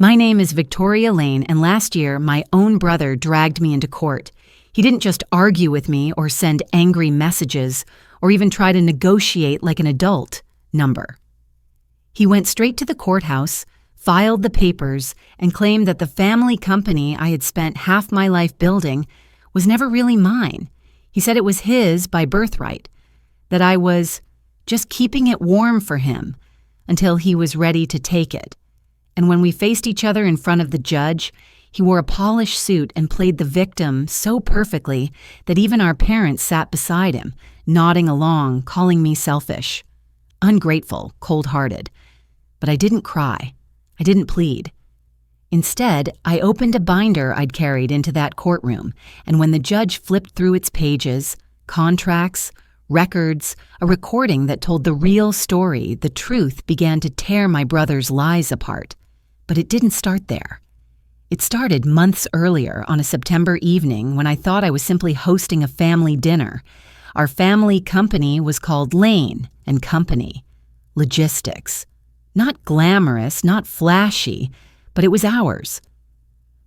My name is Victoria Lane, and last year, my own brother dragged me into court. He didn't just argue with me or send angry messages or even try to negotiate like an adult. Number. He went straight to the courthouse, filed the papers, and claimed that the family company I had spent half my life building was never really mine. He said it was his by birthright, that I was just keeping it warm for him until he was ready to take it. And when we faced each other in front of the judge, he wore a polished suit and played the victim so perfectly that even our parents sat beside him, nodding along, calling me selfish, ungrateful, cold-hearted. But I didn't cry. I didn't plead. Instead, I opened a binder I'd carried into that courtroom, and when the judge flipped through its pages, contracts, records, a recording that told the real story, the truth began to tear my brother's lies apart. But it didn't start there. It started months earlier on a September evening when I thought I was simply hosting a family dinner. Our family company was called Lane and Company. Logistics. Not glamorous, not flashy, but it was ours.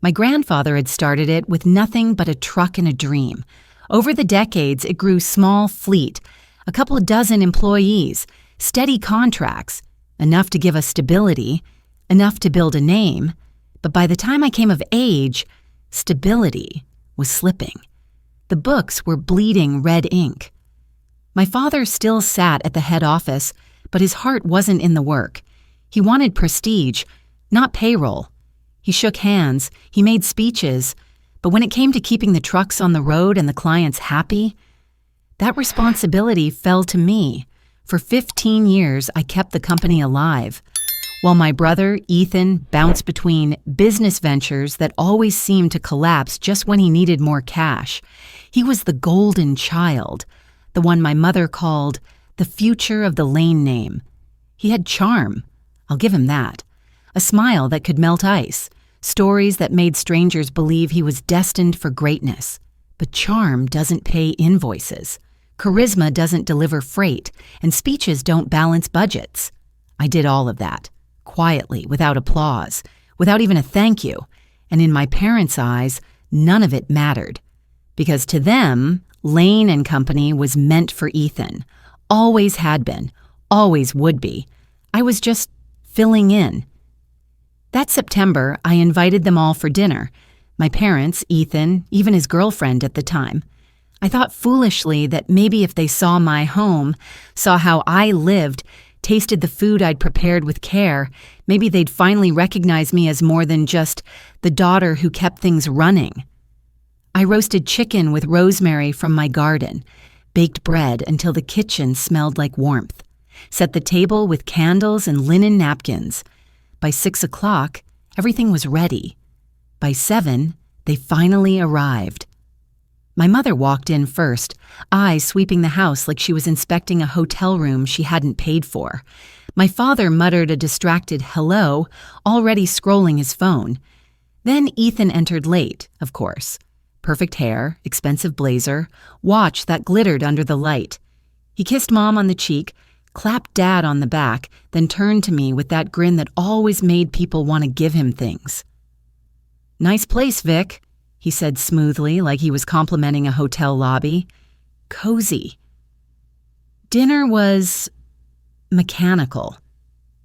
My grandfather had started it with nothing but a truck and a dream. Over the decades, it grew small fleet, a couple of dozen employees, steady contracts, enough to give us stability, enough to build a name. But by the time I came of age, stability was slipping. The books were bleeding red ink. My father still sat at the head office, but his heart wasn't in the work. He wanted prestige, not payroll. He shook hands, he made speeches, but when it came to keeping the trucks on the road and the clients happy, that responsibility fell to me. For 15 years, I kept the company alive, while my brother, Ethan, bounced between business ventures that always seemed to collapse just when he needed more cash. He was the golden child, the one my mother called the future of the Lane name. He had charm, I'll give him that. A smile that could melt ice, stories that made strangers believe he was destined for greatness. But charm doesn't pay invoices. Charisma doesn't deliver freight, and speeches don't balance budgets. I did all of that, quietly, without applause, without even a thank you. And in my parents' eyes, none of it mattered. Because to them, Lane and Company was meant for Ethan. Always had been, always would be. I was just filling in. That September, I invited them all for dinner. My parents, Ethan, even his girlfriend at the time. I thought foolishly that maybe if they saw my home, saw how I lived, tasted the food I'd prepared with care, maybe they'd finally recognize me as more than just the daughter who kept things running. I roasted chicken with rosemary from my garden, baked bread until the kitchen smelled like warmth, set the table with candles and linen napkins. By 6 o'clock, everything was ready. By 7, they finally arrived. My mother walked in first, eyes sweeping the house like she was inspecting a hotel room she hadn't paid for. My father muttered a distracted hello, already scrolling his phone. Then Ethan entered late, of course. Perfect hair, expensive blazer, watch that glittered under the light. He kissed Mom on the cheek, clapped Dad on the back, then turned to me with that grin that always made people want to give him things. "Nice place, Vic," he said smoothly, like he was complimenting a hotel lobby. Cozy. Dinner was mechanical.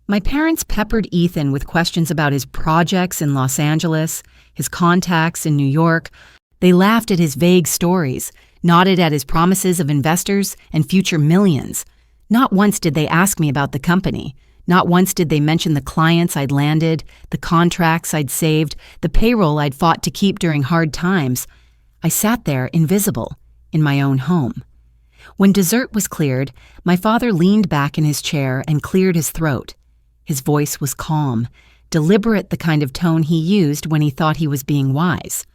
My parents peppered Ethan with questions about his projects in Los Angeles, his contacts in New York. They laughed at his vague stories, nodded at his promises of investors and future millions. Not once did they ask me about the company. Not once did they mention the clients I'd landed, the contracts I'd saved, the payroll I'd fought to keep during hard times. I sat there invisible, in my own home. When dessert was cleared, my father leaned back in his chair and cleared his throat. His voice was calm, deliberate, the kind of tone he used when he thought he was being wise.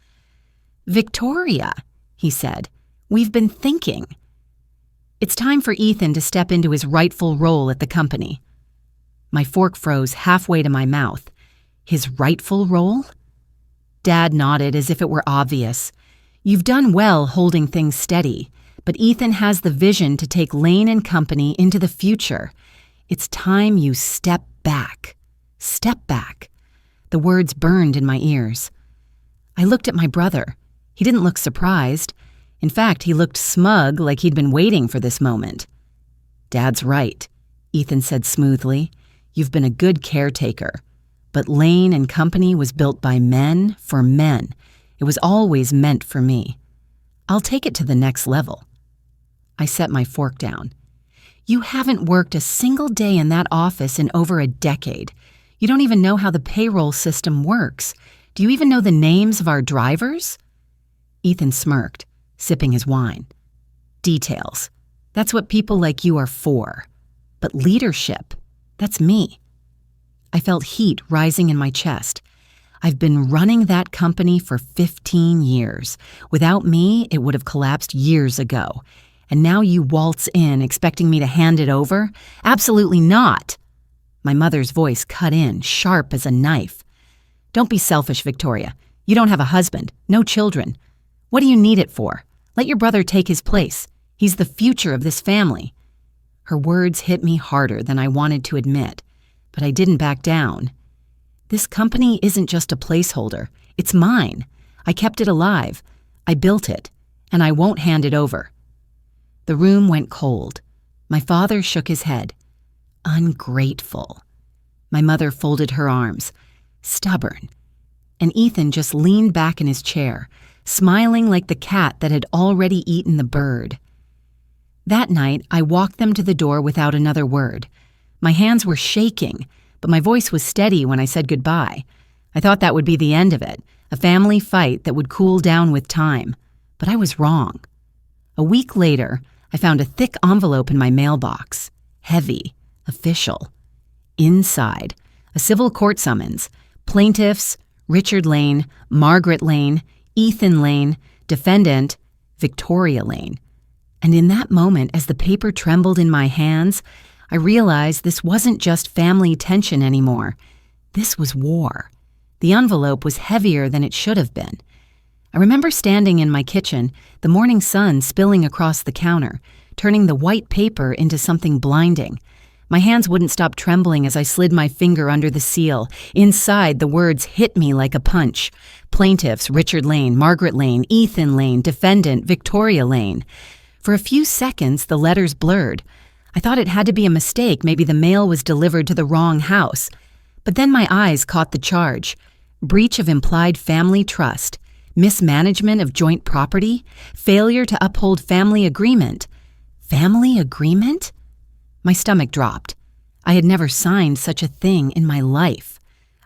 "Victoria," he said, "we've been thinking. It's time for Ethan to step into his rightful role at the company." My fork froze halfway to my mouth. His rightful role? Dad nodded as if it were obvious. "You've done well holding things steady, but Ethan has the vision to take Lane and Company into the future. It's time you step back. Step back. The words burned in my ears. I looked at my brother. He didn't look surprised. In fact, he looked smug, like he'd been waiting for this moment. "Dad's right," Ethan said smoothly. "You've been a good caretaker. But Lane and Company was built by men for men. It was always meant for me. I'll take it to the next level." I set my fork down. "You haven't worked a single day in that office in over a decade. You don't even know how the payroll system works. Do you even know the names of our drivers?" Ethan smirked, sipping his wine. "Details. That's what people like you are for. But leadership, that's me." I felt heat rising in my chest. I've been running that company for 15 years. Without me, it would have collapsed years ago. And now you waltz in expecting me to hand it over? Absolutely not. My mother's voice cut in, sharp as a knife. "Don't be selfish, Victoria. You don't have a husband, no children. What do you need it for? Let your brother take his place. He's the future of this family." Her words hit me harder than I wanted to admit, but I didn't back down. This company isn't just a placeholder. It's mine. I kept it alive. I built it, and I won't hand it over. The room went cold. My father shook his head. "Ungrateful." My mother folded her arms. "Stubborn." And Ethan just leaned back in his chair, smiling like the cat that had already eaten the bird. That night, I walked them to the door without another word. My hands were shaking, but my voice was steady when I said goodbye. I thought that would be the end of it, a family fight that would cool down with time. But I was wrong. A week later, I found a thick envelope in my mailbox. Heavy, official. Inside, a civil court summons. Plaintiffs, Richard Lane, Margaret Lane, Ethan Lane, defendant, Victoria Lane. And in that moment, as the paper trembled in my hands, I realized this wasn't just family tension anymore. This was war. The envelope was heavier than it should have been. I remember standing in my kitchen, the morning sun spilling across the counter, turning the white paper into something blinding. My hands wouldn't stop trembling as I slid my finger under the seal. Inside, the words hit me like a punch. Plaintiffs, Richard Lane, Margaret Lane, Ethan Lane, defendant, Victoria Lane. For a few seconds, the letters blurred. I thought it had to be a mistake. Maybe the mail was delivered to the wrong house. But then my eyes caught the charge. Breach of implied family trust. Mismanagement of joint property. Failure to uphold family agreement. Family agreement? My stomach dropped. I had never signed such a thing in my life.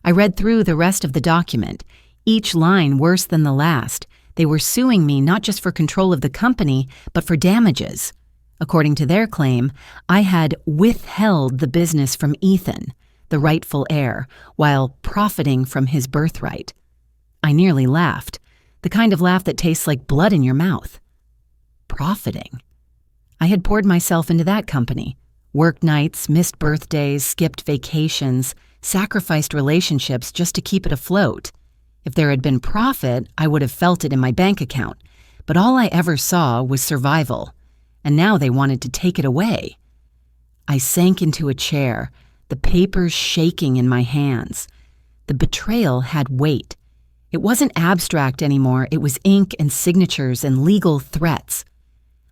I read through the rest of the document, each line worse than the last. They were suing me not just for control of the company, but for damages. According to their claim, I had withheld the business from Ethan, the rightful heir, while profiting from his birthright. I nearly laughed, the kind of laugh that tastes like blood in your mouth. Profiting. I had poured myself into that company. Worked nights, missed birthdays, skipped vacations, sacrificed relationships just to keep it afloat. If there had been profit, I would have felt it in my bank account. But all I ever saw was survival. And now they wanted to take it away. I sank into a chair, the papers shaking in my hands. The betrayal had weight. It wasn't abstract anymore. It was ink and signatures and legal threats.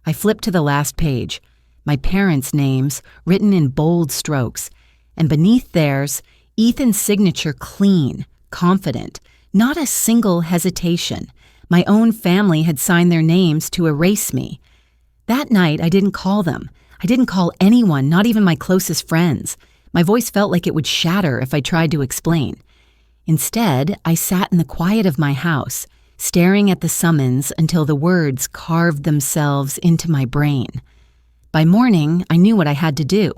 I flipped to the last page. My parents' names written in bold strokes, and beneath theirs, Ethan's signature clean, confident, not a single hesitation. My own family had signed their names to erase me. That night, I didn't call them. I didn't call anyone, not even my closest friends. My voice felt like it would shatter if I tried to explain. Instead, I sat in the quiet of my house, staring at the summons until the words carved themselves into my brain. By morning, I knew what I had to do.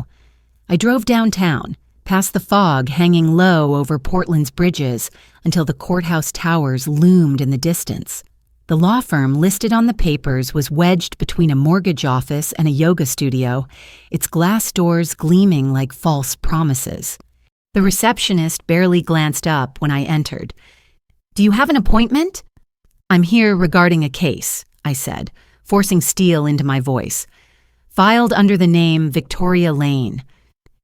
I drove downtown, past the fog hanging low over Portland's bridges until the courthouse towers loomed in the distance. The law firm listed on the papers was wedged between a mortgage office and a yoga studio, its glass doors gleaming like false promises. The receptionist barely glanced up when I entered. "Do you have an appointment?" "I'm here regarding a case," I said, forcing steel into my voice. "Filed under the name Victoria Lane."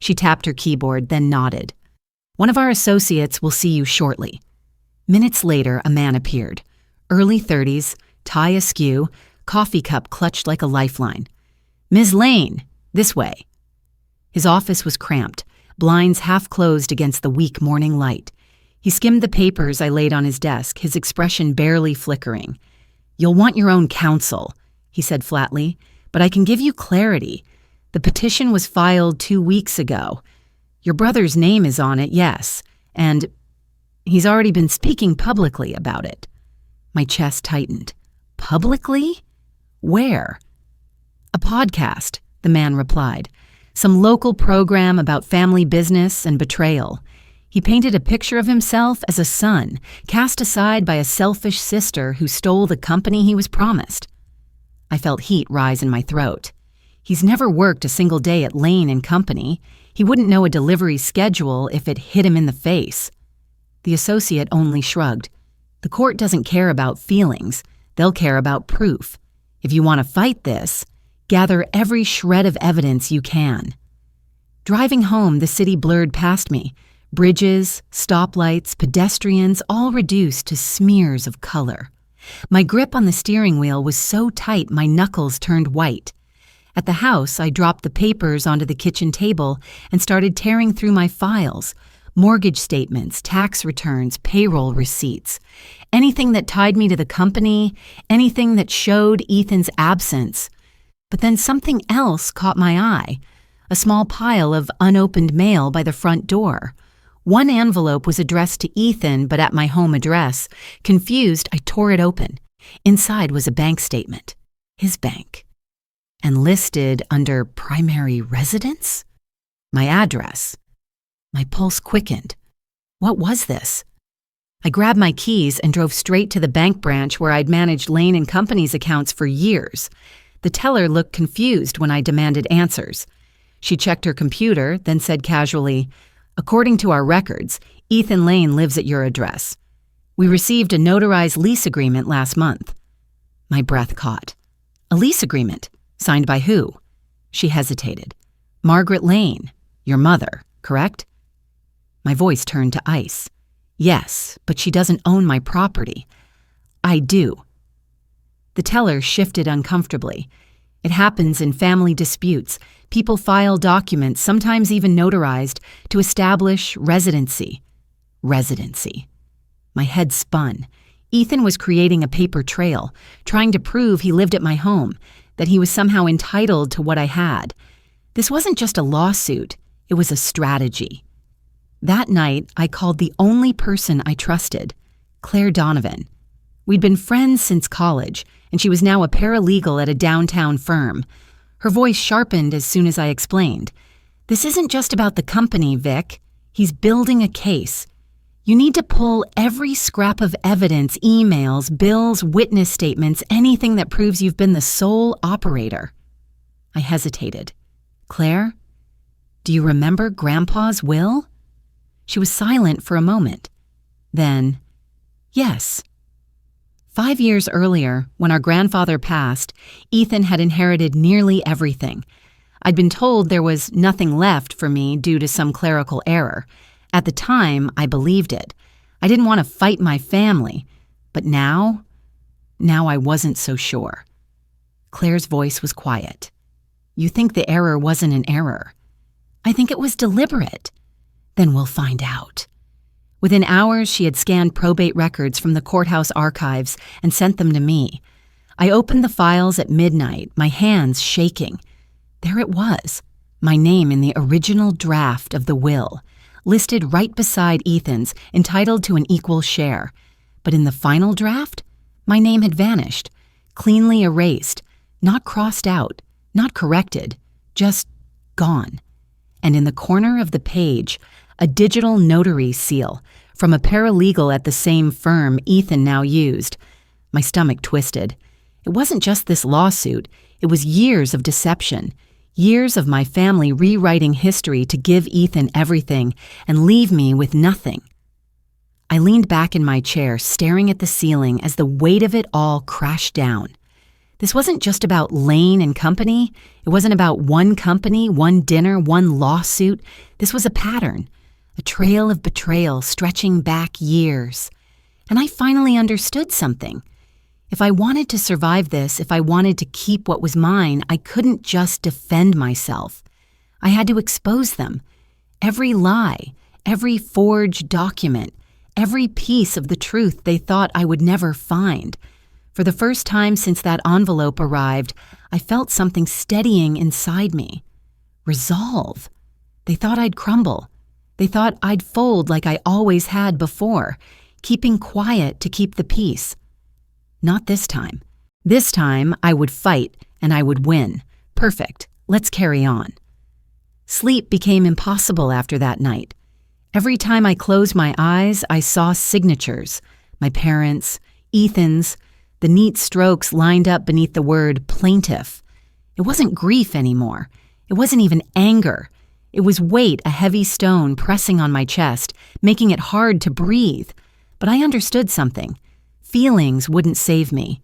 She tapped her keyboard, then nodded. One of our associates will see you shortly." Minutes later, a man appeared. Early 30s, tie askew, coffee cup clutched like a lifeline. "Ms. Lane, this way." His office was cramped, blinds half closed against the weak morning light. He skimmed the papers I laid on his desk, his expression barely flickering. "You'll want your own counsel," he said flatly, "but I can give you clarity. The petition was filed 2 weeks ago. Your brother's name is on it, yes, and he's already been speaking publicly about it." My chest tightened. "Publicly? Where?" "A podcast," the man replied. "Some local program about family business and betrayal." He painted a picture of himself as a son, cast aside by a selfish sister who stole the company he was promised. I felt heat rise in my throat. He's never worked a single day at Lane and Company. He wouldn't know a delivery schedule if it hit him in the face. The associate only shrugged. "The court doesn't care about feelings. They'll care about proof. If you want to fight this, gather every shred of evidence you can." Driving home, the city blurred past me. Bridges, stoplights, pedestrians, all reduced to smears of color. My grip on the steering wheel was so tight my knuckles turned white. At the house, I dropped the papers onto the kitchen table and started tearing through my files. Mortgage statements, tax returns, payroll receipts. Anything that tied me to the company, anything that showed Ethan's absence. But then something else caught my eye. A small pile of unopened mail by the front door. One envelope was addressed to Ethan, but at my home address. Confused, I tore it open. Inside was a bank statement. His bank. And listed under primary residence? My address. My pulse quickened. What was this? I grabbed my keys and drove straight to the bank branch where I'd managed Lane and Company's accounts for years. The teller looked confused when I demanded answers. She checked her computer, then said casually, "According to our records, Ethan Lane lives at your address. We received a notarized lease agreement last month." My breath caught. "A lease agreement? Signed by who?" She hesitated. "Margaret Lane, your mother, correct?" My voice turned to ice. "Yes, but she doesn't own my property." "I do." The teller shifted uncomfortably. It happens in family disputes. People file documents, sometimes even notarized, to establish residency. Residency. My head spun. Ethan was creating a paper trail, trying to prove he lived at my home, that he was somehow entitled to what I had. This wasn't just a lawsuit, it was a strategy. That night, I called the only person I trusted, Claire Donovan. We'd been friends since college, and she was now a paralegal at a downtown firm. Her voice sharpened as soon as I explained. "This isn't just about the company, Vic. He's building a case. You need to pull every scrap of evidence, emails, bills, witness statements, anything that proves you've been the sole operator." I hesitated. "Claire, do you remember Grandpa's will?" She was silent for a moment. Then, "Yes." 5 years earlier, when our grandfather passed, Ethan had inherited nearly everything. I'd been told there was nothing left for me due to some clerical error. At the time, I believed it. I didn't want to fight my family. But now I wasn't so sure. Claire's voice was quiet. "You think the error wasn't an error?" "I think it was deliberate." "Then we'll find out." Within hours, she had scanned probate records from the courthouse archives and sent them to me. I opened the files at midnight, my hands shaking. There it was, my name in the original draft of the will, listed right beside Ethan's, entitled to an equal share. But in the final draft, my name had vanished, cleanly erased, not crossed out, not corrected, just gone. And in the corner of the page, a digital notary seal from a paralegal at the same firm Ethan now used. My stomach twisted. It wasn't just this lawsuit. It was years of deception, years of my family rewriting history to give Ethan everything and leave me with nothing. I leaned back in my chair, staring at the ceiling as the weight of it all crashed down. This wasn't just about Lane and Company. It wasn't about one company, one dinner, one lawsuit. This was a pattern a trail of betrayal stretching back years. And I finally understood something. If I wanted to survive this, if I wanted to keep what was mine, I couldn't just defend myself. I had to expose them. Every lie, every forged document, every piece of the truth they thought I would never find. For the first time since that envelope arrived, I felt something steadying inside me. Resolve. They thought I'd crumble. They thought I'd fold like I always had before, keeping quiet to keep the peace. Not this time. This time, I would fight and I would win. Perfect. Let's carry on. Sleep became impossible after that night. Every time I closed my eyes, I saw signatures. My parents', Ethan's, the neat strokes lined up beneath the word plaintiff. It wasn't grief anymore. It wasn't even anger. It was weight, a heavy stone pressing on my chest, making it hard to breathe. But I understood something. Feelings wouldn't save me.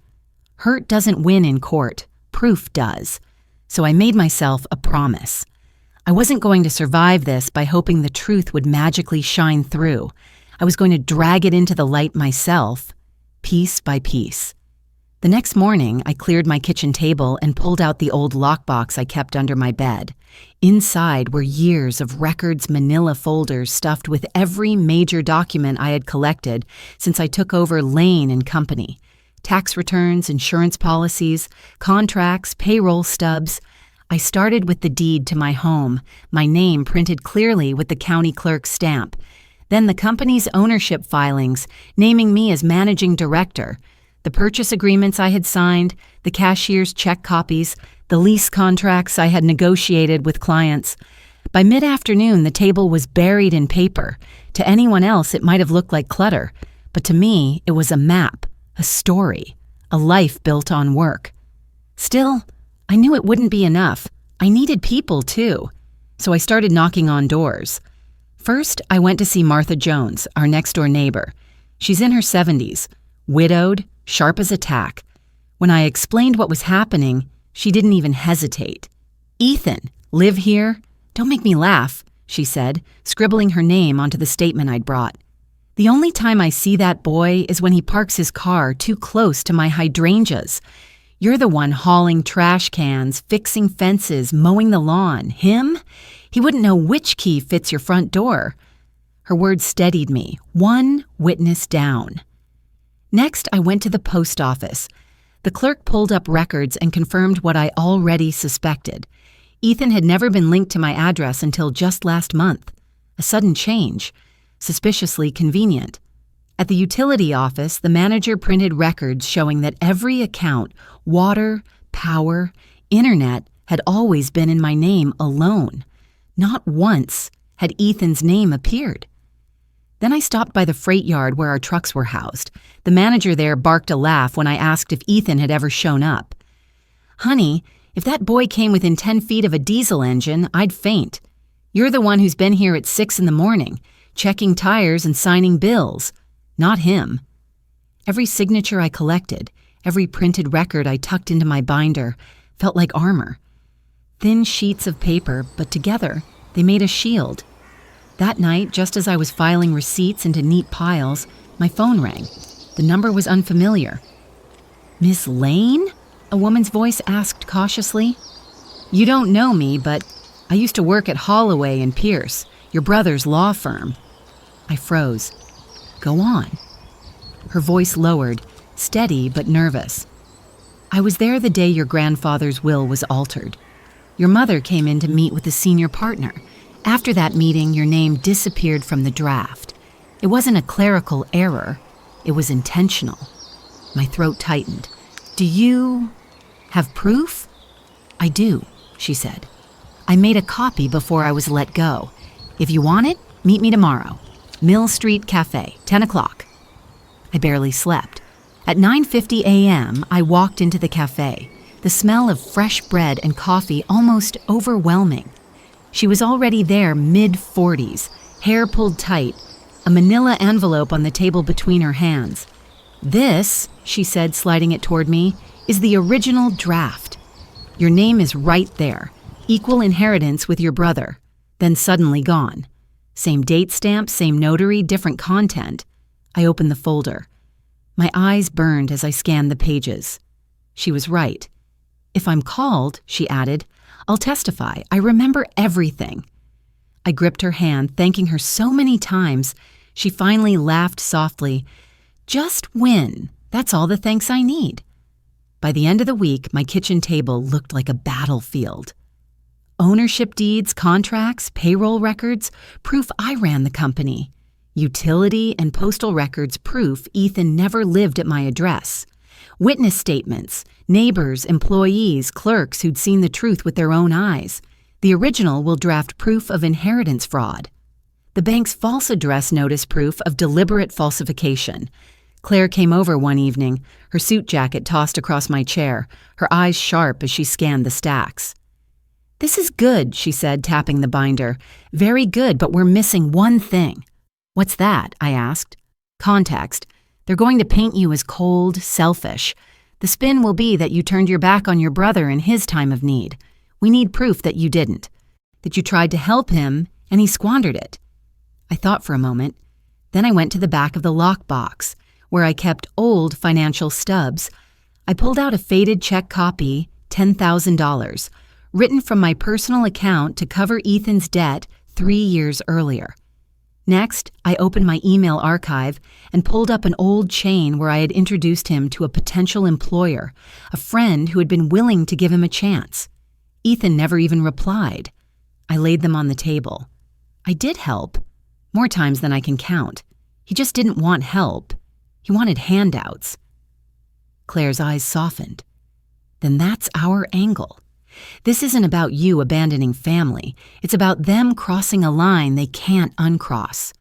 Hurt doesn't win in court. Proof does. So I made myself a promise. I wasn't going to survive this by hoping the truth would magically shine through. I was going to drag it into the light myself, piece by piece. The next morning, I cleared my kitchen table and pulled out the old lockbox I kept under my bed. Inside were years of records, manila folders stuffed with every major document I had collected since I took over Lane and Company. Tax returns, insurance policies, contracts, payroll stubs. I started with the deed to my home, my name printed clearly with the county clerk's stamp. Then the company's ownership filings, naming me as managing director. The purchase agreements I had signed, the cashier's check copies, the lease contracts I had negotiated with clients. By mid-afternoon, the table was buried in paper. To anyone else, it might have looked like clutter, but to me, it was a map, a story, a life built on work. Still, I knew it wouldn't be enough. I needed people, too. So I started knocking on doors. First, I went to see Martha Jones, our next-door neighbor. She's in her 70s, widowed, sharp as a tack. When I explained what was happening, she didn't even hesitate. "Ethan, live here? Don't make me laugh," she said, scribbling her name onto the statement I'd brought. "The only time I see that boy is when he parks his car too close to my hydrangeas. You're the one hauling trash cans, fixing fences, mowing the lawn. Him? He wouldn't know which key fits your front door." Her words steadied me, one witness down. Next, I went to the post office. The clerk pulled up records and confirmed what I already suspected. Ethan had never been linked to my address until just last month. A sudden change. Suspiciously convenient. At the utility office, the manager printed records showing that every account, water, power, internet, had always been in my name alone. Not once had Ethan's name appeared. Then I stopped by the freight yard where our trucks were housed. The manager there barked a laugh when I asked if Ethan had ever shown up. "Honey, if that boy came within 10 feet of a diesel engine, I'd faint. You're the one who's been here at 6 in the morning, checking tires and signing bills. Not him." Every signature I collected, every printed record I tucked into my binder, felt like armor. Thin sheets of paper, but together, they made a shield. That night, just as I was filing receipts into neat piles, my phone rang. The number was unfamiliar. "Miss Lane?" a woman's voice asked cautiously. "You don't know me, but I used to work at Holloway and Pierce, your brother's law firm." I froze. "Go on." Her voice lowered, steady but nervous. "I was there the day your grandfather's will was altered. Your mother came in to meet with the senior partner. After that meeting, your name disappeared from the draft. It wasn't a clerical error. It was intentional." My throat tightened. "Do you have proof?" "I do," she said. "I made a copy before I was let go. If you want it, meet me tomorrow. Mill Street Cafe, 10 o'clock. I barely slept. At 9:50 a.m., I walked into the cafe, the smell of fresh bread and coffee almost overwhelming. She was already there, mid-40s, hair pulled tight, a manila envelope on the table between her hands. "This," she said, sliding it toward me, "is the original draft. Your name is right there, equal inheritance with your brother." Then suddenly gone. Same date stamp, same notary, different content. I opened the folder. My eyes burned as I scanned the pages. She was right. "If I'm called," she added, "I'll testify. I remember everything." I gripped her hand, thanking her so many times. She finally laughed softly. "Just win. That's all the thanks I need." By the end of the week, my kitchen table looked like a battlefield. Ownership deeds, contracts, payroll records, proof I ran the company. Utility and postal records proof Ethan never lived at my address. Witness statements, neighbors, employees, clerks who'd seen the truth with their own eyes. The original will draft proof of inheritance fraud. The bank's false address notice proof of deliberate falsification. Claire came over one evening, her suit jacket tossed across my chair, her eyes sharp as she scanned the stacks. "This is good," she said, tapping the binder. "Very good, but we're missing one thing." "What's that?" I asked. "Context. They're going to paint you as cold, selfish. The spin will be that you turned your back on your brother in his time of need. We need proof that you didn't, that you tried to help him and he squandered it." I thought for a moment. Then I went to the back of the lockbox, where I kept old financial stubs. I pulled out a faded check copy, $10,000, written from my personal account to cover Ethan's debt 3 years earlier. Next, I opened my email archive and pulled up an old chain where I had introduced him to a potential employer, a friend who had been willing to give him a chance. Ethan never even replied. I laid them on the table. I did help, more times than I can count. He just didn't want help. He wanted handouts. Claire's eyes softened. Then that's our angle. This isn't about you abandoning family. It's about them crossing a line they can't uncross.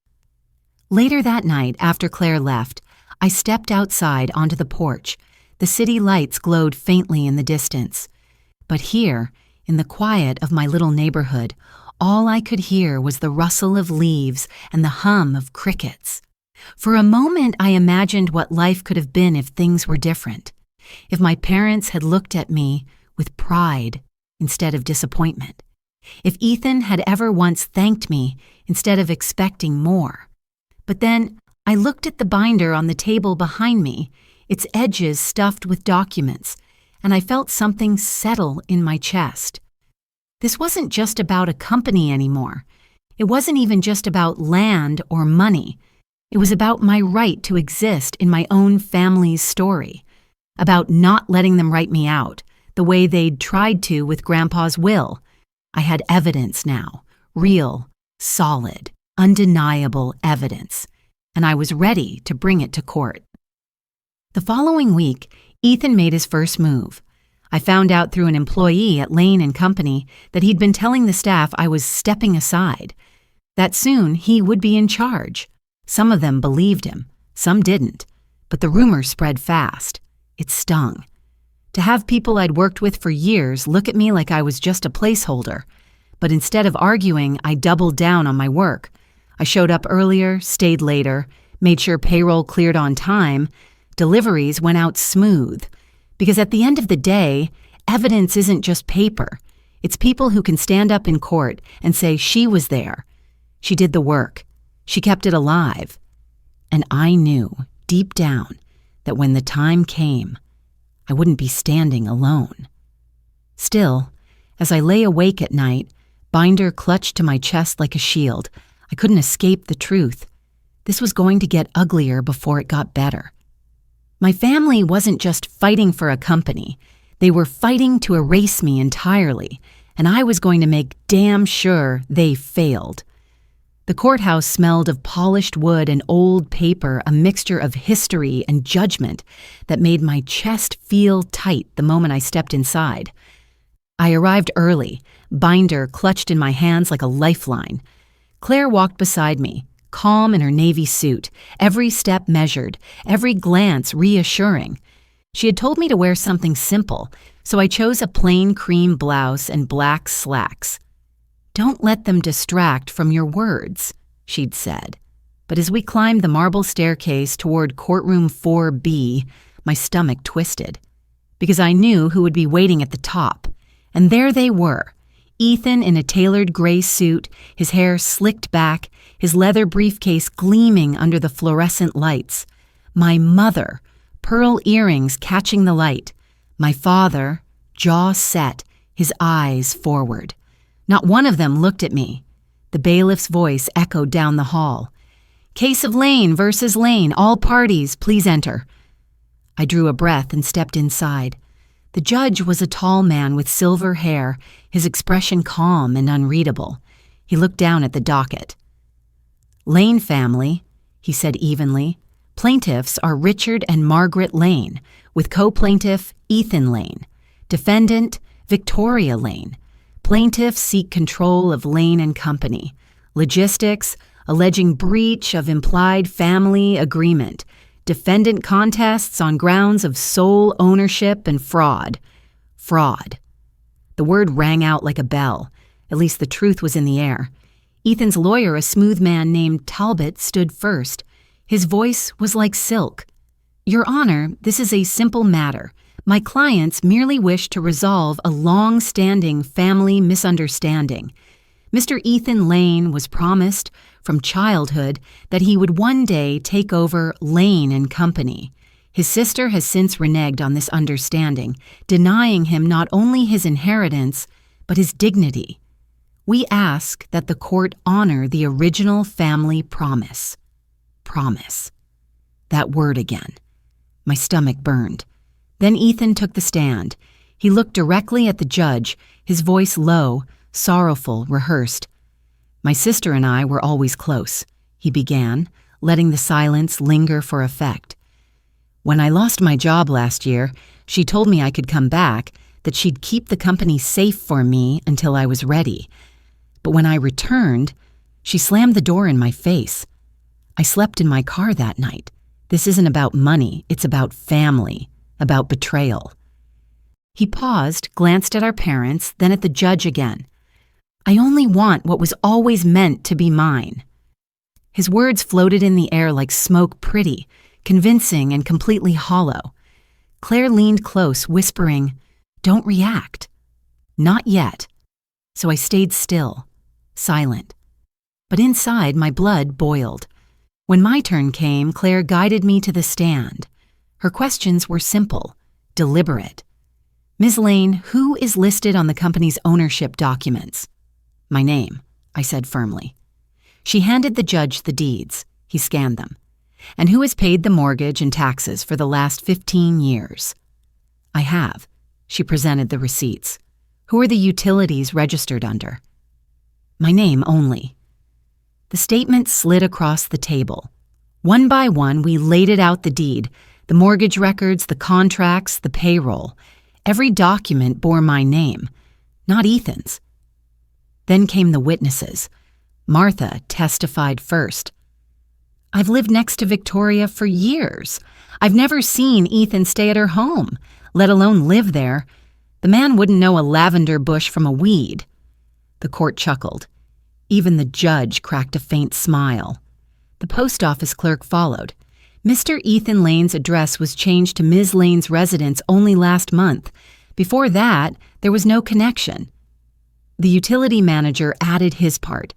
Later that night, after Claire left, I stepped outside onto the porch. The city lights glowed faintly in the distance. But here, in the quiet of my little neighborhood, all I could hear was the rustle of leaves and the hum of crickets. For a moment, I imagined what life could have been if things were different. If my parents had looked at me with pride instead of disappointment. If Ethan had ever once thanked me instead of expecting more. But then I looked at the binder on the table behind me, its edges stuffed with documents, and I felt something settle in my chest. This wasn't just about a company anymore. It wasn't even just about land or money. It was about my right to exist in my own family's story, about not letting them write me out, the way they'd tried to with Grandpa's will. I had evidence now, real, solid, undeniable evidence, and I was ready to bring it to court. The following week, Ethan made his first move. I found out through an employee at Lane & Company that he'd been telling the staff I was stepping aside, that soon he would be in charge. Some of them believed him, some didn't, but the rumor spread fast. It stung. To have people I'd worked with for years look at me like I was just a placeholder. But instead of arguing, I doubled down on my work. I showed up earlier, stayed later, made sure payroll cleared on time, deliveries went out smooth. Because at the end of the day, evidence isn't just paper. It's people who can stand up in court and say she was there. She did the work. She kept it alive. And I knew, deep down, that when the time came, I wouldn't be standing alone. Still, as I lay awake at night, binder clutched to my chest like a shield. I couldn't escape the truth. This was going to get uglier before it got better. My family wasn't just fighting for a company. They were fighting to erase me entirely, and I was going to make damn sure they failed. The courthouse smelled of polished wood and old paper, a mixture of history and judgment that made my chest feel tight the moment I stepped inside. I arrived early, binder clutched in my hands like a lifeline. Claire walked beside me, calm in her navy suit, every step measured, every glance reassuring. She had told me to wear something simple, so I chose a plain cream blouse and black slacks. "Don't let them distract from your words," she'd said. But as we climbed the marble staircase toward courtroom 4B, my stomach twisted. Because I knew who would be waiting at the top. And there they were, Ethan in a tailored gray suit, his hair slicked back, his leather briefcase gleaming under the fluorescent lights. My mother, pearl earrings catching the light. My father, jaw set, his eyes forward. Not one of them looked at me. The bailiff's voice echoed down the hall. "Case of Lane versus Lane. All parties, please enter." I drew a breath and stepped inside. The judge was a tall man with silver hair, his expression calm and unreadable. He looked down at the docket. "Lane family," he said evenly. "Plaintiffs are Richard and Margaret Lane, with co-plaintiff Ethan Lane. Defendant, Victoria Lane. Plaintiffs seek control of Lane and Company. Logistics, alleging breach of implied family agreement. Defendant contests on grounds of sole ownership and fraud." Fraud. The word rang out like a bell. At least the truth was in the air. Ethan's lawyer, a smooth man named Talbot, stood first. His voice was like silk. "Your Honor, this is a simple matter. My clients merely wish to resolve a long-standing family misunderstanding. Mr. Ethan Lane was promised from childhood that he would one day take over Lane and Company. His sister has since reneged on this understanding, denying him not only his inheritance, but his dignity. We ask that the court honor the original family promise." Promise. That word again. My stomach burned. Then Ethan took the stand. He looked directly at the judge, his voice low, sorrowful, rehearsed. "My sister and I were always close," he began, letting the silence linger for effect. "When I lost my job last year, she told me I could come back, that she'd keep the company safe for me until I was ready. But when I returned, she slammed the door in my face. I slept in my car that night. This isn't about money, it's about family, about betrayal." He paused, glanced at our parents, then at the judge again. "I only want what was always meant to be mine." His words floated in the air like smoke, pretty, convincing, and completely hollow. Claire leaned close, whispering, "Don't react." Not yet. So I stayed still, silent. But inside, my blood boiled. When my turn came, Claire guided me to the stand. Her questions were simple, deliberate. "Ms. Lane, who is listed on the company's ownership documents?" "My name," I said firmly. She handed the judge the deeds. He scanned them. "And who has paid the mortgage and taxes for the last 15 years?" "I have." She presented the receipts. "Who are the utilities registered under?" "My name only." The statement slid across the table. One by one, we laid it out, the deed, the mortgage records, the contracts, the payroll. Every document bore my name, not Ethan's. Then came the witnesses. Martha testified first. "I've lived next to Victoria for years. I've never seen Ethan stay at her home, let alone live there. The man wouldn't know a lavender bush from a weed." The court chuckled. Even the judge cracked a faint smile. The post office clerk followed. "Mr. Ethan Lane's address was changed to Ms. Lane's residence only last month. Before that, there was no connection." The utility manager added his part.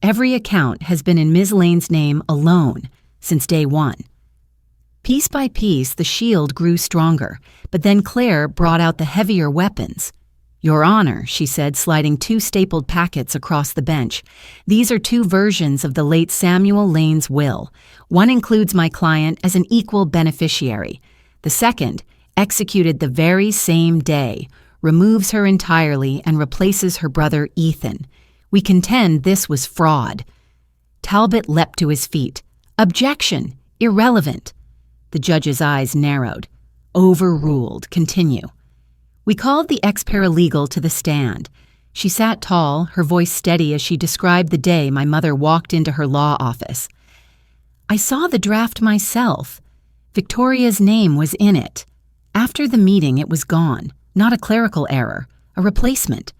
"Every account has been in Ms. Lane's name alone since day one." Piece by piece, the shield grew stronger, but then Claire brought out the heavier weapons. "Your Honor," she said, sliding 2 stapled packets across the bench. "These are 2 versions of the late Samuel Lane's will. One includes my client as an equal beneficiary. The second, executed the very same day, removes her entirely and replaces her brother Ethan. We contend this was fraud." Talbot leapt to his feet. "Objection! Irrelevant!" The judge's eyes narrowed. "Overruled. Continue." We called the ex-paralegal to the stand. She sat tall, her voice steady as she described the day my mother walked into her law office. "I saw the draft myself. Victoria's name was in it. After the meeting, it was gone. Not a clerical error, a replacement."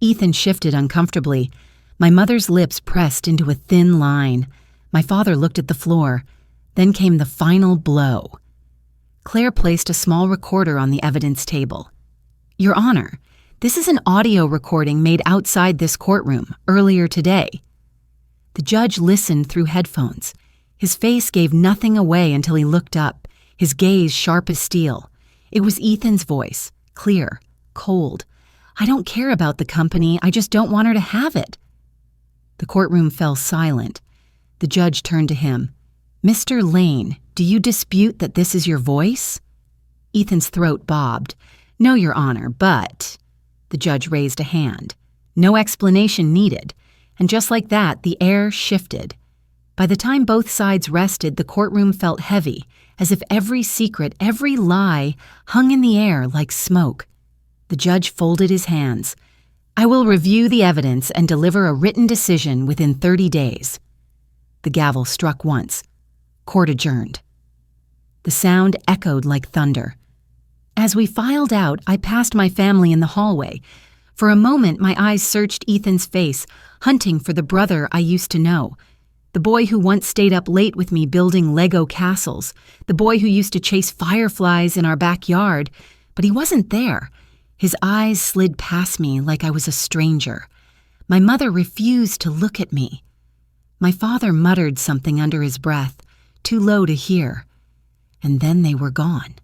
Ethan shifted uncomfortably. My mother's lips pressed into a thin line. My father looked at the floor. Then came the final blow. Claire placed a small recorder on the evidence table. "Your Honor, This is an audio recording made outside this courtroom earlier today." The judge listened through headphones. His face gave nothing away until he looked up, his gaze sharp as steel. It was Ethan's voice, clear, cold. "I don't care about the company, I just don't want her to have it." The courtroom fell silent. The judge turned to him. "Mr. Lane, do you dispute that this is your voice?" Ethan's throat bobbed. "No, Your Honor, but—" The judge raised a hand. No explanation needed. And just like that, the air shifted. By the time both sides rested, the courtroom felt heavy, as if every secret, every lie, hung in the air like smoke. The judge folded his hands. "I will review the evidence and deliver a written decision within 30 days. The gavel struck once. Court adjourned. The sound echoed like thunder. As we filed out, I passed my family in the hallway. For a moment, my eyes searched Ethan's face, hunting for the brother I used to know. The boy who once stayed up late with me building Lego castles. The boy who used to chase fireflies in our backyard. But he wasn't there. His eyes slid past me like I was a stranger. My mother refused to look at me. My father muttered something under his breath, too low to hear. And then they were gone.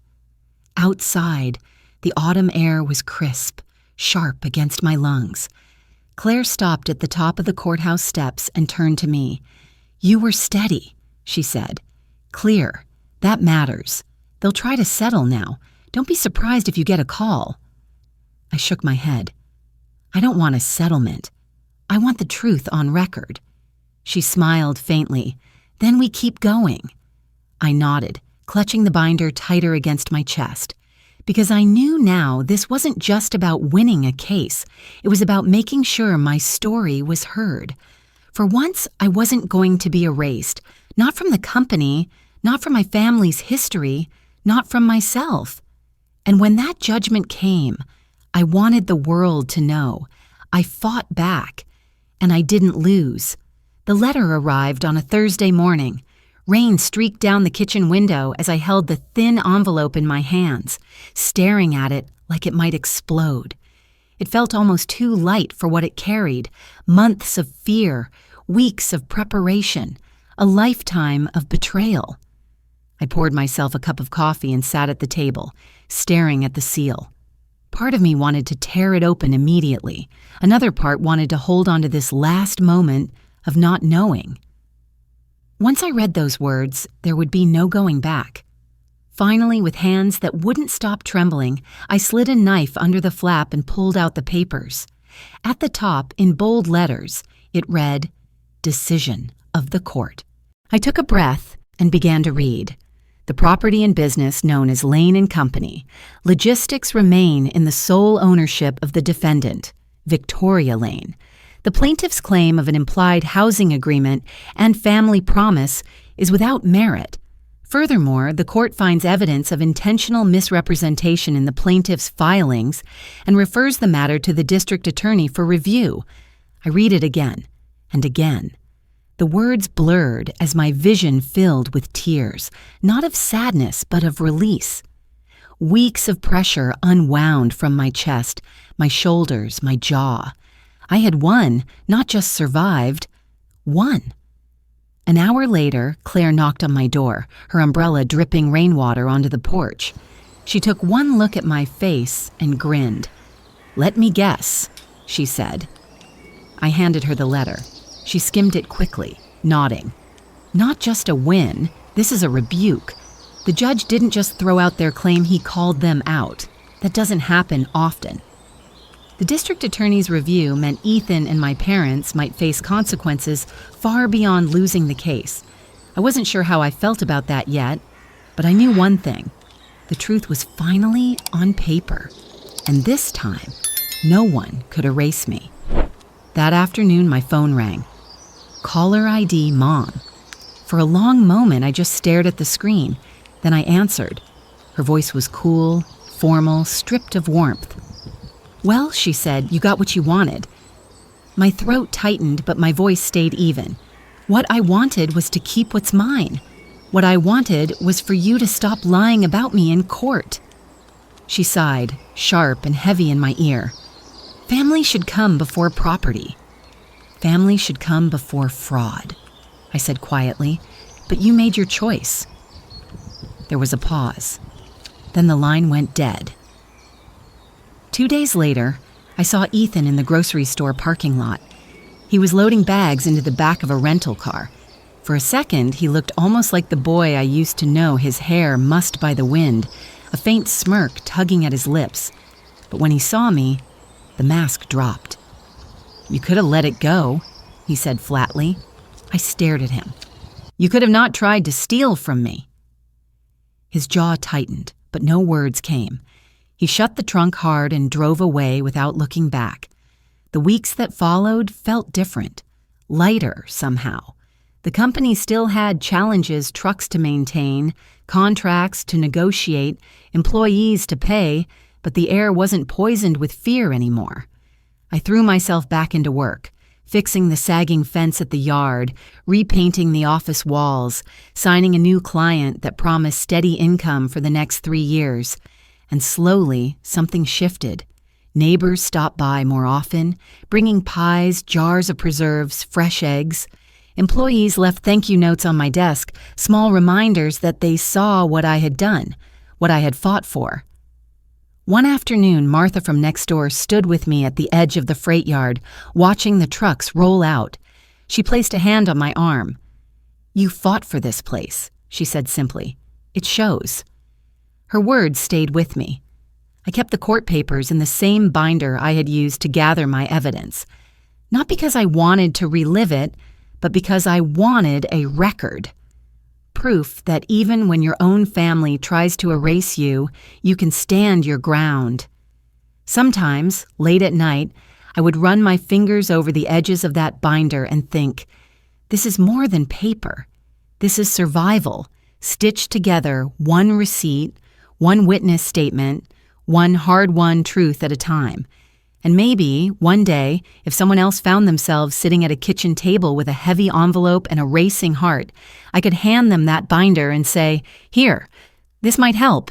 Outside, the autumn air was crisp, sharp against my lungs. Claire stopped at the top of the courthouse steps and turned to me. "You were steady," she said. "Clear. That matters. They'll try to settle now. Don't be surprised if you get a call." I shook my head. "I don't want a settlement. I want the truth on record." She smiled faintly. "Then we keep going." I nodded, clutching the binder tighter against my chest. Because I knew now this wasn't just about winning a case. It was about making sure my story was heard. For once, I wasn't going to be erased. Not from the company, not from my family's history, not from myself. And when that judgment came, I wanted the world to know. I fought back, and I didn't lose. The letter arrived on a Thursday morning. Rain streaked down the kitchen window as I held the thin envelope in my hands, staring at it like it might explode. It felt almost too light for what it carried. Months of fear, weeks of preparation, a lifetime of betrayal. I poured myself a cup of coffee and sat at the table, staring at the seal. Part of me wanted to tear it open immediately. Another part wanted to hold on to this last moment of not knowing. Once I read those words, there would be no going back. Finally, with hands that wouldn't stop trembling, I slid a knife under the flap and pulled out the papers. At the top, in bold letters, it read, "Decision of the Court." I took a breath and began to read. The property and business known as Lane and Company. Logistics remain in the sole ownership of the defendant, Victoria Lane. The plaintiff's claim of an implied housing agreement and family promise is without merit. Furthermore, the court finds evidence of intentional misrepresentation in the plaintiff's filings and refers the matter to the district attorney for review. I read it again and again. The words blurred as my vision filled with tears, not of sadness, but of release. Weeks of pressure unwound from my chest, my shoulders, my jaw. I had won, not just survived, won. An hour later, Claire knocked on my door, her umbrella dripping rainwater onto the porch. She took one look at my face and grinned. "Let me guess," she said. I handed her the letter. She skimmed it quickly, nodding. "Not just a win, this is a rebuke. The judge didn't just throw out their claim, he called them out. That doesn't happen often." The district attorney's review meant Ethan and my parents might face consequences far beyond losing the case. I wasn't sure how I felt about that yet, but I knew one thing. The truth was finally on paper, and this time, no one could erase me. That afternoon, my phone rang. Caller ID Mom. For a long moment, I just stared at the screen. Then I answered. Her voice was cool, formal, stripped of warmth. "Well," she said, "you got what you wanted." My throat tightened, but my voice stayed even. What I wanted was to keep what's mine. What I wanted was for you to stop lying about me in court. She sighed, sharp and heavy in my ear. Family should come before property. Family should come before fraud, I said quietly, but you made your choice. There was a pause. Then the line went dead. 2 days later, I saw Ethan in the grocery store parking lot. He was loading bags into the back of a rental car. For a second, he looked almost like the boy I used to know, his hair mussed by the wind, a faint smirk tugging at his lips. But when he saw me, the mask dropped. "You could have let it go," he said flatly. I stared at him. "You could have not tried to steal from me." His jaw tightened, but no words came. He shut the trunk hard and drove away without looking back. The weeks that followed felt different, lighter somehow. The company still had challenges, trucks to maintain, contracts to negotiate, employees to pay, but the air wasn't poisoned with fear anymore. I threw myself back into work, fixing the sagging fence at the yard, repainting the office walls, signing a new client that promised steady income for the next 3 years. And slowly, something shifted. Neighbors stopped by more often, bringing pies, jars of preserves, fresh eggs. Employees left thank you notes on my desk, small reminders that they saw what I had done, what I had fought for. One afternoon, Martha from next door stood with me at the edge of the freight yard, watching the trucks roll out. She placed a hand on my arm. "You fought for this place," she said simply. "It shows." Her words stayed with me. I kept the court papers in the same binder I had used to gather my evidence. Not because I wanted to relive it, but because I wanted a record. Proof that even when your own family tries to erase you, you can stand your ground. Sometimes, late at night, I would run my fingers over the edges of that binder and think, this is more than paper. This is survival, stitched together, one receipt, one witness statement, one hard-won truth at a time. And maybe, one day, if someone else found themselves sitting at a kitchen table with a heavy envelope and a racing heart, I could hand them that binder and say, "Here, this might help."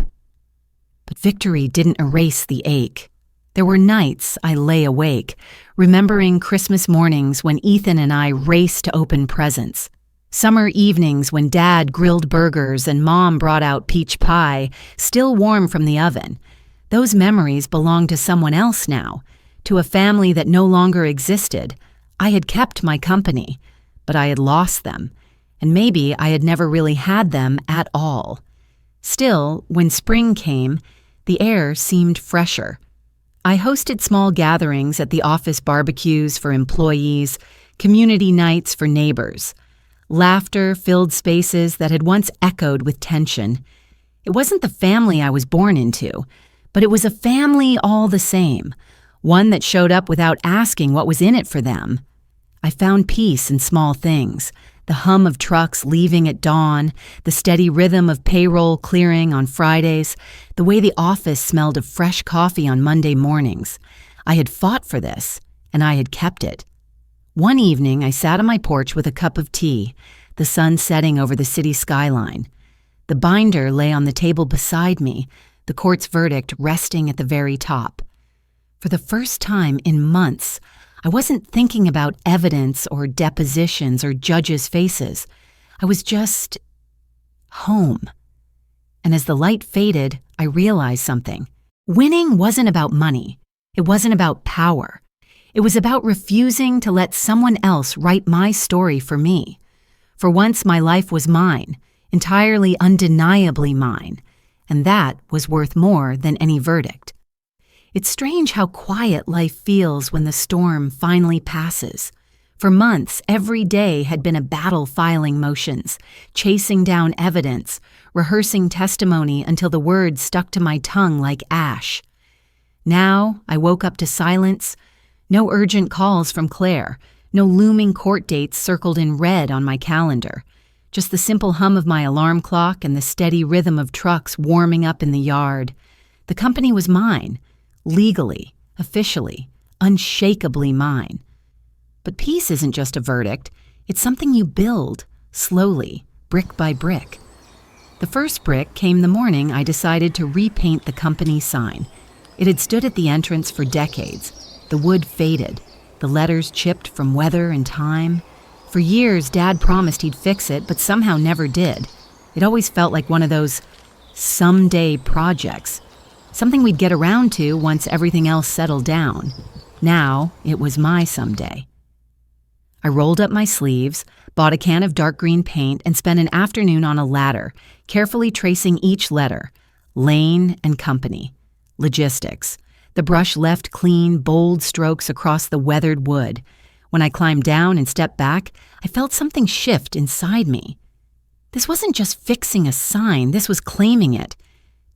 But victory didn't erase the ache. There were nights I lay awake, remembering Christmas mornings when Ethan and I raced to open presents. Summer evenings when Dad grilled burgers and Mom brought out peach pie, still warm from the oven. Those memories belonged to someone else now, to a family that no longer existed. I had kept my company, but I had lost them, and maybe I had never really had them at all. Still, when spring came, the air seemed fresher. I hosted small gatherings at the office barbecues for employees, community nights for neighbors. Laughter filled spaces that had once echoed with tension. It wasn't the family I was born into, but it was a family all the same, one that showed up without asking what was in it for them. I found peace in small things, the hum of trucks leaving at dawn, the steady rhythm of payroll clearing on Fridays, the way the office smelled of fresh coffee on Monday mornings. I had fought for this, and I had kept it. One evening, I sat on my porch with a cup of tea, the sun setting over the city skyline. The binder lay on the table beside me, the court's verdict resting at the very top. For the first time in months, I wasn't thinking about evidence or depositions or judges' faces. I was just home. And as the light faded, I realized something. Winning wasn't about money. It wasn't about power. It was about refusing to let someone else write my story for me. For once, my life was mine, entirely undeniably mine, and that was worth more than any verdict. It's strange how quiet life feels when the storm finally passes. For months, every day had been a battle filing motions, chasing down evidence, rehearsing testimony until the words stuck to my tongue like ash. Now, I woke up to silence, no urgent calls from Claire, no looming court dates circled in red on my calendar, just the simple hum of my alarm clock and the steady rhythm of trucks warming up in the yard. The company was mine. Legally, officially, unshakably mine. But peace isn't just a verdict. It's something you build, slowly, brick by brick. The first brick came the morning I decided to repaint the company sign. It had stood at the entrance for decades. The wood faded, the letters chipped from weather and time. For years, Dad promised he'd fix it, but somehow never did. It always felt like one of those someday projects, something we'd get around to once everything else settled down. Now, it was my someday. I rolled up my sleeves, bought a can of dark green paint, and spent an afternoon on a ladder, carefully tracing each letter. Lane and company. Logistics. The brush left clean, bold strokes across the weathered wood. When I climbed down and stepped back, I felt something shift inside me. This wasn't just fixing a sign, this was claiming it,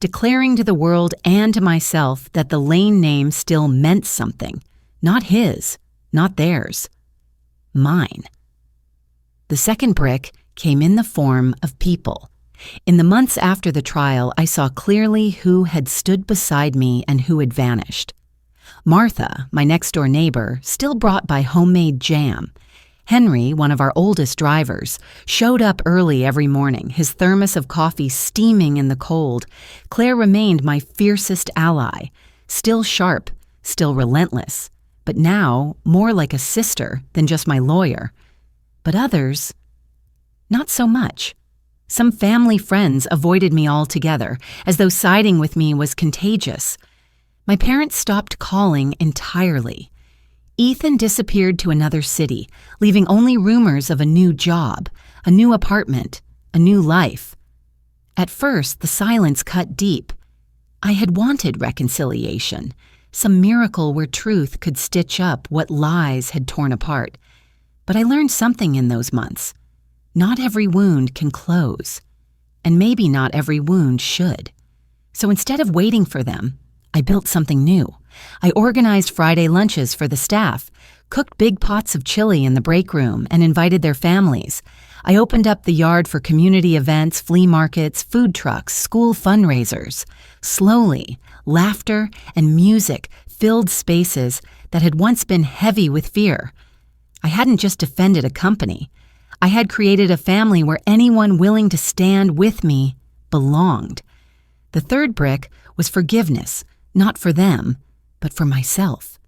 declaring to the world and to myself that the lane name still meant something. Not his, not theirs. Mine. The second brick came in the form of people. In the months after the trial, I saw clearly who had stood beside me and who had vanished. Martha, my next-door neighbor, still brought by homemade jam. Henry, one of our oldest drivers, showed up early every morning, his thermos of coffee steaming in the cold. Claire remained my fiercest ally, still sharp, still relentless, but now more like a sister than just my lawyer. But others, not so much. Some family friends avoided me altogether, as though siding with me was contagious. My parents stopped calling entirely. Ethan disappeared to another city, leaving only rumors of a new job, a new apartment, a new life. At first, the silence cut deep. I had wanted reconciliation, some miracle where truth could stitch up what lies had torn apart. But I learned something in those months. Not every wound can close, and maybe not every wound should. So instead of waiting for them, I built something new. I organized Friday lunches for the staff, cooked big pots of chili in the break room, and invited their families. I opened up the yard for community events, flea markets, food trucks, school fundraisers. Slowly, laughter and music filled spaces that had once been heavy with fear. I hadn't just defended a company. I had created a family where anyone willing to stand with me belonged. The third brick was forgiveness, not for them, but for myself.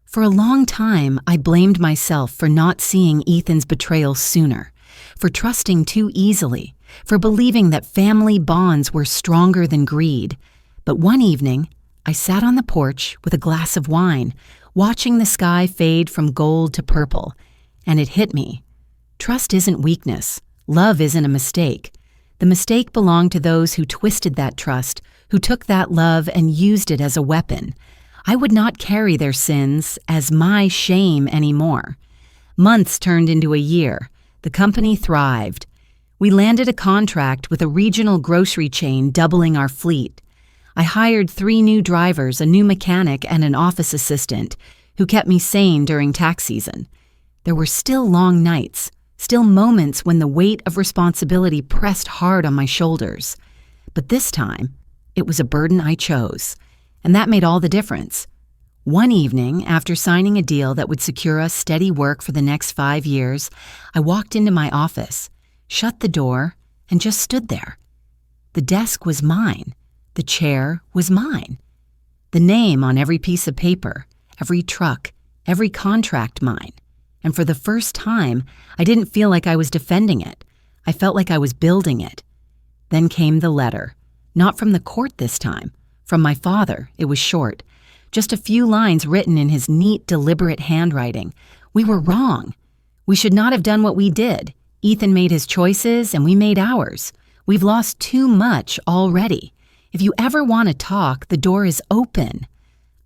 For a long time, I blamed myself for not seeing Ethan's betrayal sooner, for trusting too easily, for believing that family bonds were stronger than greed. But one evening, I sat on the porch with a glass of wine, watching the sky fade from gold to purple, and it hit me. Trust isn't weakness. Love isn't a mistake. The mistake belonged to those who twisted that trust, who took that love and used it as a weapon. I would not carry their sins as my shame anymore. Months turned into a year. The company thrived. We landed a contract with a regional grocery chain doubling our fleet. I hired 3 new drivers, a new mechanic, and an office assistant who kept me sane during tax season. There were still long nights, still moments when the weight of responsibility pressed hard on my shoulders. But this time, it was a burden I chose, and that made all the difference. One evening, after signing a deal that would secure us steady work for the next 5 years, I walked into my office, shut the door, and just stood there. The desk was mine. The chair was mine. The name on every piece of paper, every truck, every contract mine. And for the first time, I didn't feel like I was defending it. I felt like I was building it. Then came the letter. Not from the court this time. From my father. It was short. Just a few lines written in his neat, deliberate handwriting. We were wrong. We should not have done what we did. Ethan made his choices and we made ours. We've lost too much already. If you ever want to talk, the door is open.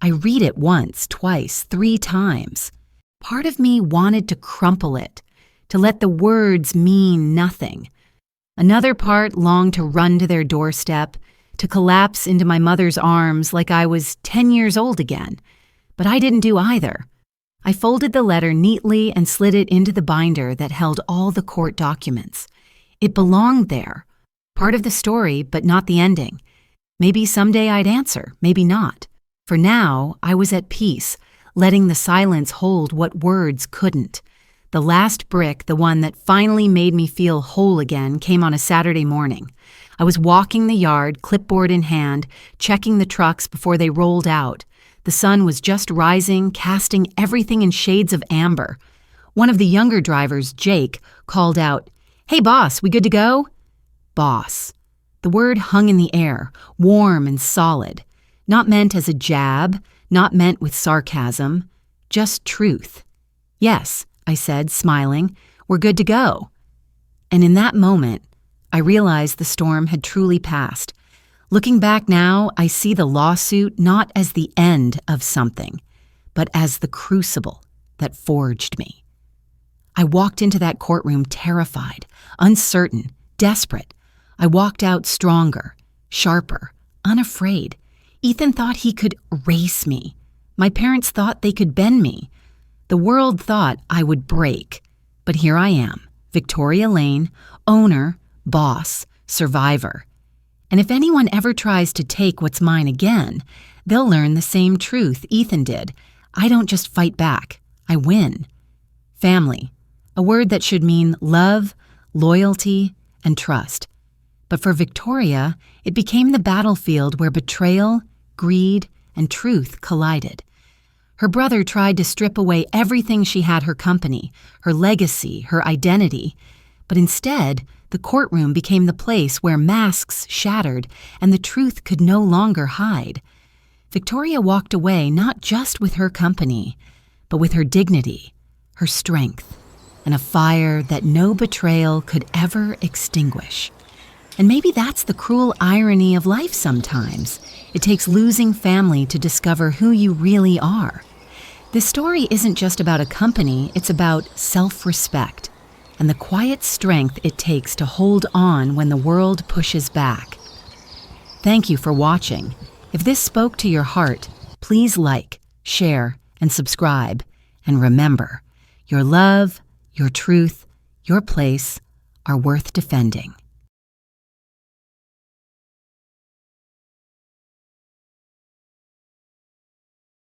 I read it once, twice, 3 times. Part of me wanted to crumple it, to let the words mean nothing. Another part longed to run to their doorstep, to collapse into my mother's arms like I was 10 years old again. But I didn't do either. I folded the letter neatly and slid it into the binder that held all the court documents. It belonged there, part of the story, but not the ending. Maybe someday I'd answer, maybe not. For now, I was at peace, letting the silence hold what words couldn't. The last brick, the one that finally made me feel whole again, came on a Saturday morning. I was walking the yard, clipboard in hand, checking the trucks before they rolled out. The sun was just rising, casting everything in shades of amber. One of the younger drivers, Jake, called out, "Hey boss, we good to go?" Boss. The word hung in the air, warm and solid. Not meant as a jab, not meant with sarcasm, just truth. "Yes," I said, smiling, "we're good to go." And in that moment, I realized the storm had truly passed. Looking back now, I see the lawsuit not as the end of something, but as the crucible that forged me. I walked into that courtroom terrified, uncertain, desperate. I walked out stronger, sharper, unafraid. Ethan thought he could erase me. My parents thought they could bend me. The world thought I would break. But here I am, Victoria Lane, owner, boss, survivor. And if anyone ever tries to take what's mine again, they'll learn the same truth Ethan did. I don't just fight back, I win. Family, a word that should mean love, loyalty, and trust. But for Victoria, it became the battlefield where betrayal, greed, and truth collided. Her brother tried to strip away everything she had: her company, her legacy, her identity. But instead, the courtroom became the place where masks shattered and the truth could no longer hide. Victoria walked away not just with her company, but with her dignity, her strength, and a fire that no betrayal could ever extinguish. And maybe that's the cruel irony of life sometimes. It takes losing family to discover who you really are. This story isn't just about a company, it's about self-respect and the quiet strength it takes to hold on when the world pushes back. Thank you for watching. If this spoke to your heart, please like, share, and subscribe. And remember, your love, your truth, your place are worth defending.